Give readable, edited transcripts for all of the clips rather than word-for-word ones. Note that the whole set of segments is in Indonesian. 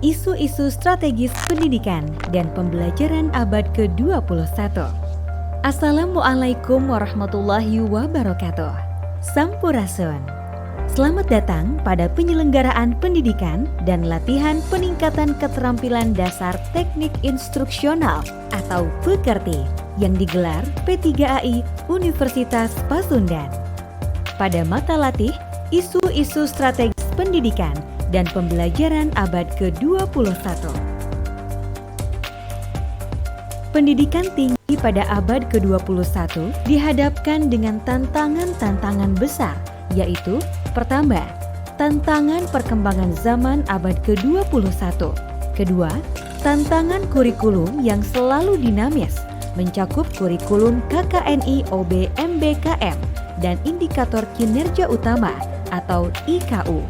Isu-isu strategis pendidikan dan pembelajaran abad ke-21. Assalamualaikum warahmatullahi wabarakatuh. Sampurasun. Selamat datang pada penyelenggaraan pendidikan dan latihan peningkatan keterampilan dasar teknik instruksional atau PKERTI yang digelar P3AI Universitas Pasundan. Pada mata latih, isu-isu strategis pendidikan dan pembelajaran abad ke-21. Pendidikan tinggi pada abad ke-21 dihadapkan dengan tantangan-tantangan besar, yaitu pertama, tantangan perkembangan zaman abad ke-21. Kedua, tantangan kurikulum yang selalu dinamis, mencakup kurikulum KKNI OB MBKM dan indikator kinerja utama atau IKU.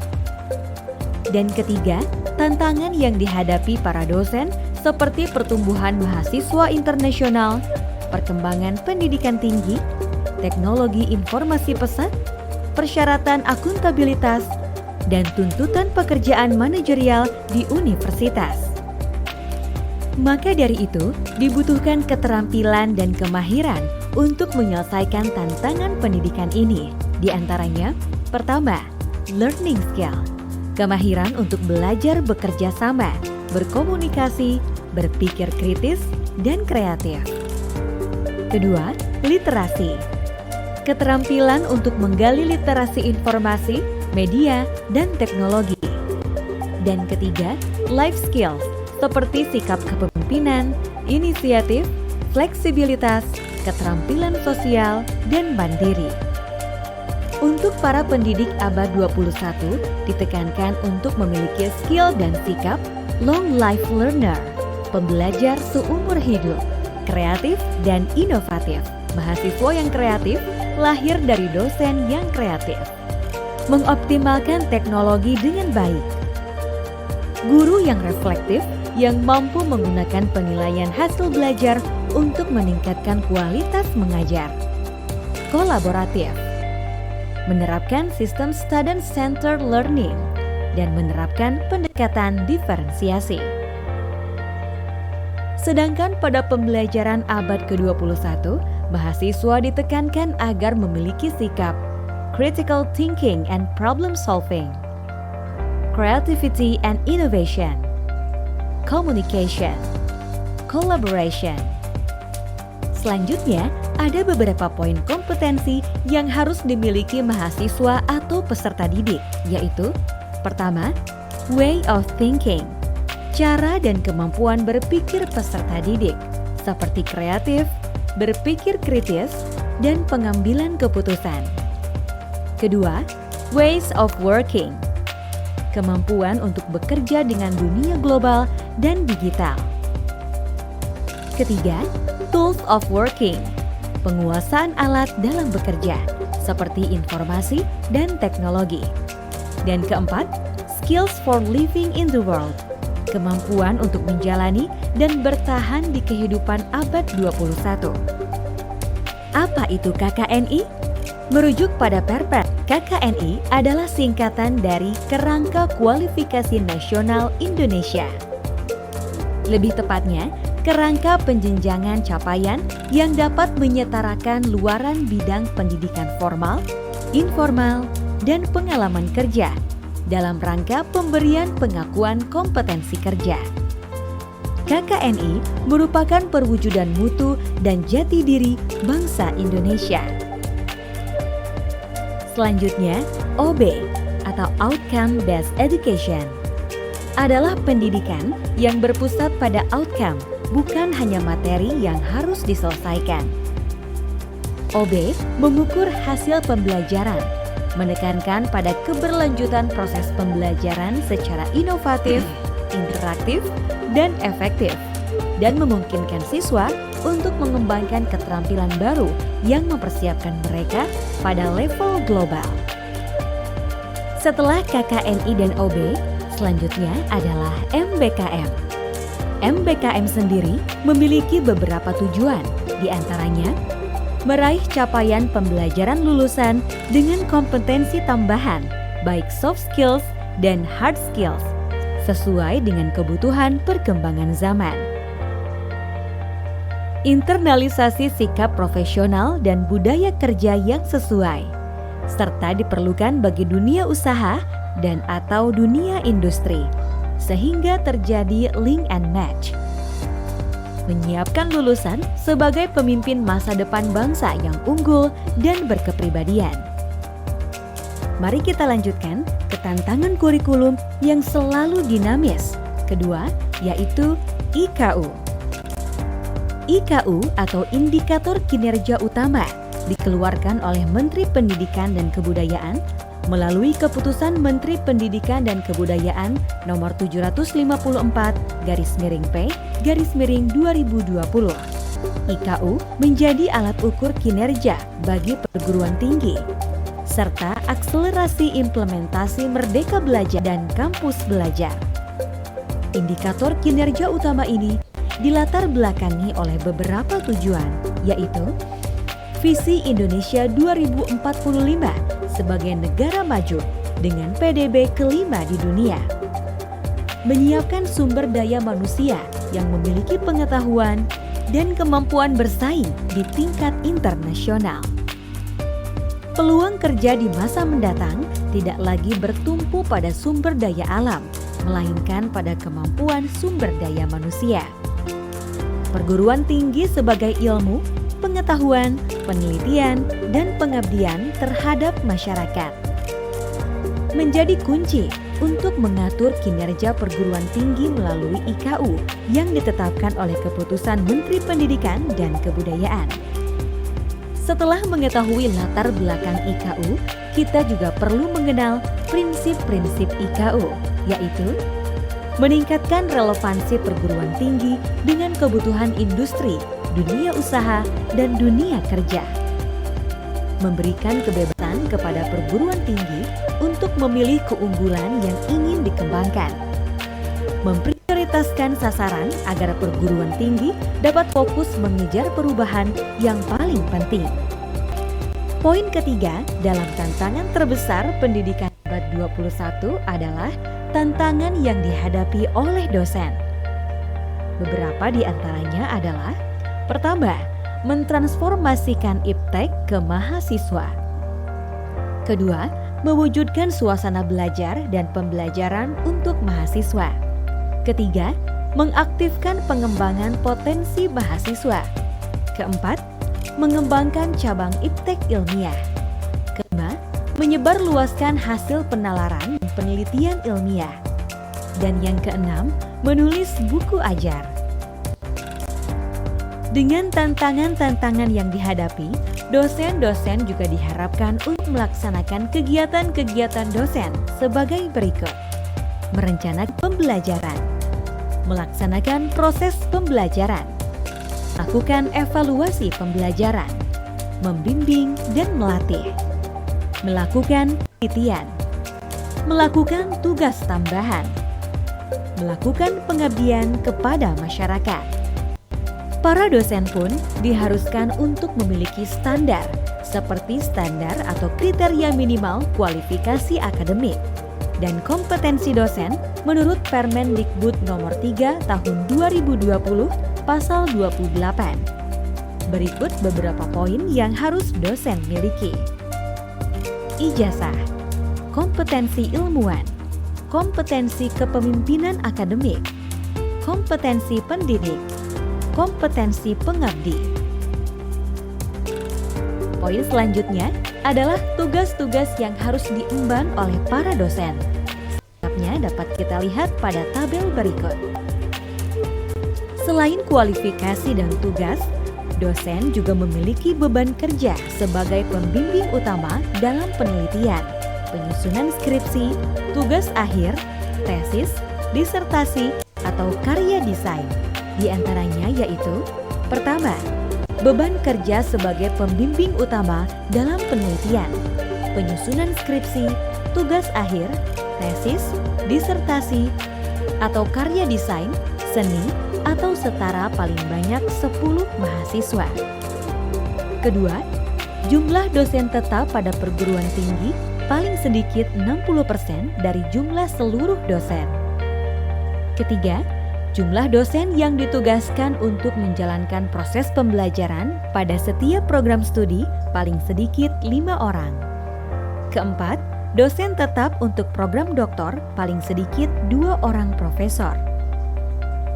Dan ketiga, tantangan yang dihadapi para dosen seperti pertumbuhan mahasiswa internasional, perkembangan pendidikan tinggi, teknologi informasi pesat, persyaratan akuntabilitas, dan tuntutan pekerjaan manajerial di universitas. Maka dari itu, dibutuhkan keterampilan dan kemahiran untuk menyelesaikan tantangan pendidikan ini. Di antaranya, pertama, learning skill. Kemahiran untuk belajar bekerja sama, berkomunikasi, berpikir kritis, dan kreatif. Kedua, literasi. Keterampilan untuk menggali literasi informasi, media, dan teknologi. Dan ketiga, life skills seperti sikap kepemimpinan, inisiatif, fleksibilitas, keterampilan sosial, dan mandiri. Untuk para pendidik abad 21, ditekankan untuk memiliki skill dan sikap long life learner, pembelajar seumur hidup, kreatif dan inovatif. Mahasiswa yang kreatif lahir dari dosen yang kreatif. Mengoptimalkan teknologi dengan baik. Guru yang reflektif yang mampu menggunakan penilaian hasil belajar untuk meningkatkan kualitas mengajar. Kolaboratif. Menerapkan sistem student-centered learning dan menerapkan pendekatan diferensiasi. Sedangkan pada pembelajaran abad ke-21, mahasiswa ditekankan agar memiliki sikap critical thinking and problem solving, creativity and innovation, communication, collaboration. Selanjutnya, ada beberapa poin kompetensi yang harus dimiliki mahasiswa atau peserta didik, yaitu pertama, way of thinking, cara dan kemampuan berpikir peserta didik, seperti kreatif, berpikir kritis, dan pengambilan keputusan. Kedua, ways of working, kemampuan untuk bekerja dengan dunia global dan digital. Ketiga, tools of working, penguasaan alat dalam bekerja, seperti informasi dan teknologi. Dan keempat, skills for living in the world, kemampuan untuk menjalani dan bertahan di kehidupan abad 21. Apa itu KKNI? Merujuk pada Perpres, KKNI adalah singkatan dari Kerangka Kualifikasi Nasional Indonesia. Lebih tepatnya, kerangka penjenjangan capaian yang dapat menyetarakan luaran bidang pendidikan formal, informal, dan pengalaman kerja dalam rangka pemberian pengakuan kompetensi kerja. KKNI merupakan perwujudan mutu dan jati diri bangsa Indonesia. Selanjutnya, OB atau Outcome Based Education adalah pendidikan yang berpusat pada outcome, bukan hanya materi yang harus diselesaikan. OB mengukur hasil pembelajaran, menekankan pada keberlanjutan proses pembelajaran secara inovatif, interaktif, dan efektif, dan memungkinkan siswa untuk mengembangkan keterampilan baru yang mempersiapkan mereka pada level global. Setelah KKNI dan OB, selanjutnya adalah MBKM. MBKM sendiri memiliki beberapa tujuan, di antaranya meraih capaian pembelajaran lulusan dengan kompetensi tambahan, baik soft skills dan hard skills, sesuai dengan kebutuhan perkembangan zaman. Internalisasi sikap profesional dan budaya kerja yang sesuai, serta diperlukan bagi dunia usaha dan atau dunia industri, sehingga terjadi link and match. Menyiapkan lulusan sebagai pemimpin masa depan bangsa yang unggul dan berkepribadian. Mari kita lanjutkan ke tantangan kurikulum yang selalu dinamis. Kedua, yaitu IKU. IKU atau Indikator Kinerja Utama dikeluarkan oleh Menteri Pendidikan dan Kebudayaan melalui Keputusan Menteri Pendidikan dan Kebudayaan Nomor 754/P/2020. IKU menjadi alat ukur kinerja bagi perguruan tinggi serta akselerasi implementasi Merdeka Belajar dan Kampus Belajar. Indikator kinerja utama ini dilatar belakangi oleh beberapa tujuan, yaitu visi Indonesia 2045 sebagai negara maju dengan PDB kelima di dunia, menyiapkan sumber daya manusia yang memiliki pengetahuan dan kemampuan bersaing di tingkat internasional. Peluang kerja di masa mendatang tidak lagi bertumpu pada sumber daya alam, melainkan pada kemampuan sumber daya manusia. Perguruan tinggi sebagai ilmu, pengetahuan, penelitian, dan pengabdian terhadap masyarakat menjadi kunci untuk mengatur kinerja perguruan tinggi melalui IKU yang ditetapkan oleh Keputusan Menteri Pendidikan dan Kebudayaan. Setelah mengetahui latar belakang IKU, kita juga perlu mengenal prinsip-prinsip IKU, yaitu meningkatkan relevansi perguruan tinggi dengan kebutuhan industri, dunia usaha, dan dunia kerja. Memberikan kebebasan kepada perguruan tinggi untuk memilih keunggulan yang ingin dikembangkan. Memprioritaskan sasaran agar perguruan tinggi dapat fokus mengejar perubahan yang paling penting. Poin ketiga dalam tantangan terbesar pendidikan abad 21 adalah tantangan yang dihadapi oleh dosen. Beberapa di antaranya adalah: pertama, mentransformasikan iptek ke mahasiswa. Kedua, mewujudkan suasana belajar dan pembelajaran untuk mahasiswa. Ketiga, mengaktifkan pengembangan potensi mahasiswa. Keempat, mengembangkan cabang iptek ilmiah. Kelima, menyebarluaskan hasil penalaran dan penelitian ilmiah. Dan yang keenam, menulis buku ajar. Dengan tantangan-tantangan yang dihadapi, dosen-dosen juga diharapkan untuk melaksanakan kegiatan-kegiatan dosen sebagai berikut: merencanakan pembelajaran, melaksanakan proses pembelajaran, lakukan evaluasi pembelajaran, membimbing dan melatih, melakukan penelitian, melakukan tugas tambahan, melakukan pengabdian kepada masyarakat. Para dosen pun diharuskan untuk memiliki standar, seperti standar atau kriteria minimal kualifikasi akademik dan kompetensi dosen menurut Permendikbud Nomor 3 Tahun 2020 Pasal 28. Berikut beberapa poin yang harus dosen miliki. Ijazah, kompetensi ilmuwan, kompetensi kepemimpinan akademik, kompetensi pendidik, kompetensi pengabdi. Poin selanjutnya adalah tugas-tugas yang harus diemban oleh para dosen. Selengkapnya dapat kita lihat pada tabel berikut. Selain kualifikasi dan tugas, dosen juga memiliki beban kerja sebagai pembimbing utama dalam penelitian, penyusunan skripsi, tugas akhir, tesis, disertasi, atau karya desain. Di antaranya yaitu: pertama, beban kerja sebagai pembimbing utama dalam penelitian, penyusunan skripsi, tugas akhir, tesis, disertasi, atau karya desain, seni, atau setara paling banyak 10 mahasiswa. Kedua, jumlah dosen tetap pada perguruan tinggi paling sedikit 60% dari jumlah seluruh dosen. Ketiga, jumlah dosen yang ditugaskan untuk menjalankan proses pembelajaran pada setiap program studi paling sedikit 5 orang. Keempat, dosen tetap untuk program doktor paling sedikit 2 orang profesor.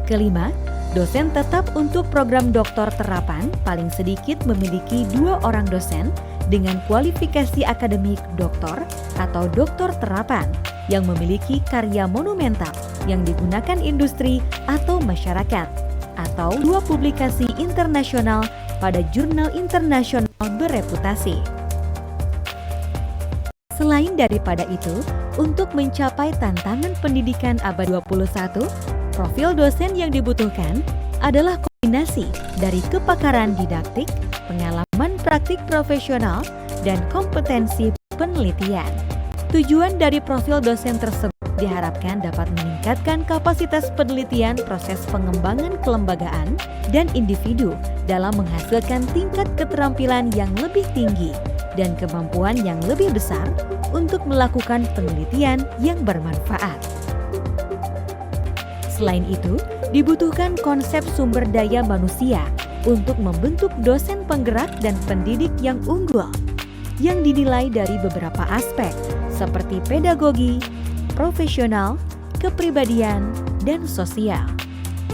Kelima, dosen tetap untuk program doktor terapan paling sedikit memiliki 2 orang dosen dengan kualifikasi akademik doktor atau doktor terapan yang memiliki karya monumental yang digunakan industri atau masyarakat, atau 2 publikasi internasional pada jurnal internasional bereputasi. Selain daripada itu, untuk mencapai tantangan pendidikan abad 21, profil dosen yang dibutuhkan adalah kombinasi dari kepakaran didaktik, pengalaman praktik profesional, dan kompetensi penelitian. Tujuan dari profil dosen tersebut diharapkan dapat meningkatkan kapasitas penelitian proses pengembangan kelembagaan dan individu dalam menghasilkan tingkat keterampilan yang lebih tinggi dan kemampuan yang lebih besar untuk melakukan penelitian yang bermanfaat. Selain itu, dibutuhkan konsep sumber daya manusia untuk membentuk dosen penggerak dan pendidik yang unggul, yang dinilai dari beberapa aspek seperti pedagogi, profesional, kepribadian, dan sosial.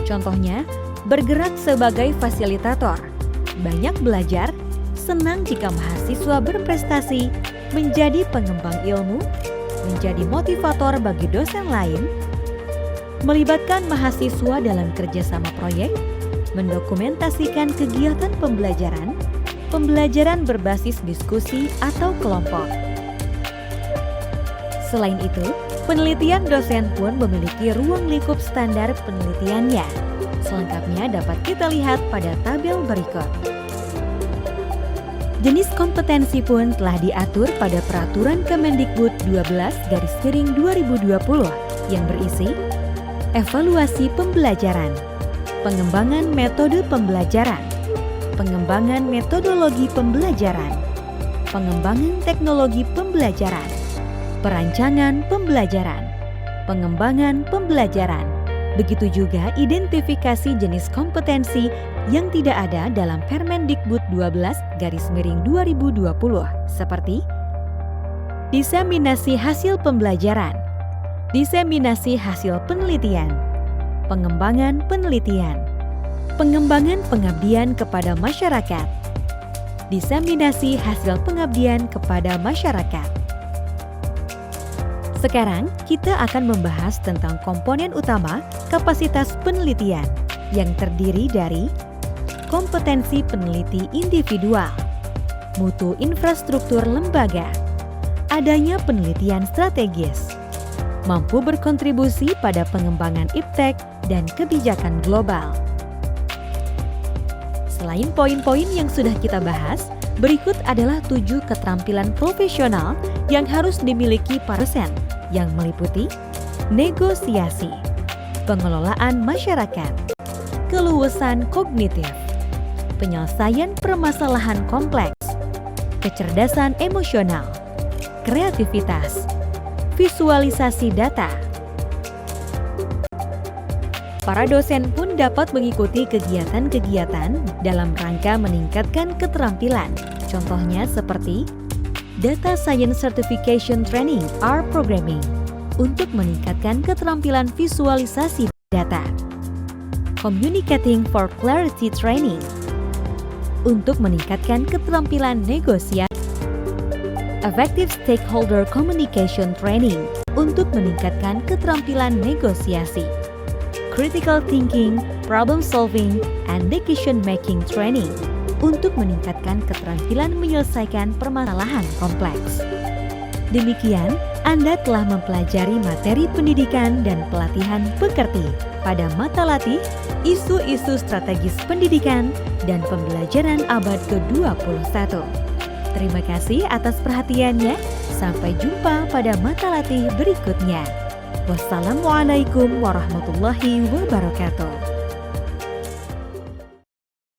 Contohnya, bergerak sebagai fasilitator, banyak belajar, senang jika mahasiswa berprestasi, menjadi pengembang ilmu, menjadi motivator bagi dosen lain, melibatkan mahasiswa dalam kerjasama proyek, mendokumentasikan kegiatan pembelajaran, pembelajaran berbasis diskusi atau kelompok. Selain itu, penelitian dosen pun memiliki ruang lingkup standar penelitiannya. Selengkapnya dapat kita lihat pada tabel berikut. Jenis kompetensi pun telah diatur pada Peraturan Kemendikbud 12/2020 yang berisi evaluasi pembelajaran, pengembangan metode pembelajaran, pengembangan metodologi pembelajaran, pengembangan teknologi pembelajaran, perancangan pembelajaran, pengembangan pembelajaran. Begitu juga identifikasi jenis kompetensi yang tidak ada dalam Permendikbud 12/2020 seperti diseminasi hasil pembelajaran, diseminasi hasil penelitian, pengembangan penelitian, pengembangan pengabdian kepada masyarakat, diseminasi hasil pengabdian kepada masyarakat. Sekarang kita akan membahas tentang komponen utama kapasitas penelitian yang terdiri dari kompetensi peneliti individual, mutu infrastruktur lembaga, adanya penelitian strategis, mampu berkontribusi pada pengembangan iptek dan kebijakan global. Selain poin-poin yang sudah kita bahas, berikut adalah 7 keterampilan profesional yang harus dimiliki para dosen yang meliputi negosiasi, pengelolaan masyarakat, keluasan kognitif, penyelesaian permasalahan kompleks, kecerdasan emosional, kreativitas, visualisasi data. Para dosen pun dapat mengikuti kegiatan-kegiatan dalam rangka meningkatkan keterampilan. Contohnya seperti Data Science Certification Training R Programming untuk meningkatkan keterampilan visualisasi data. Communicating for Clarity Training untuk meningkatkan keterampilan negosiasi. Effective Stakeholder Communication Training untuk meningkatkan keterampilan negosiasi. Critical Thinking, Problem Solving, and Decision Making Training untuk meningkatkan keterampilan menyelesaikan permasalahan kompleks. Demikian, Anda telah mempelajari materi pendidikan dan pelatihan pekerti pada mata latih isu-isu strategis pendidikan dan pembelajaran abad ke-21. Terima kasih atas perhatiannya. Sampai jumpa pada mata latih berikutnya. Wassalamualaikum warahmatullahi wabarakatuh.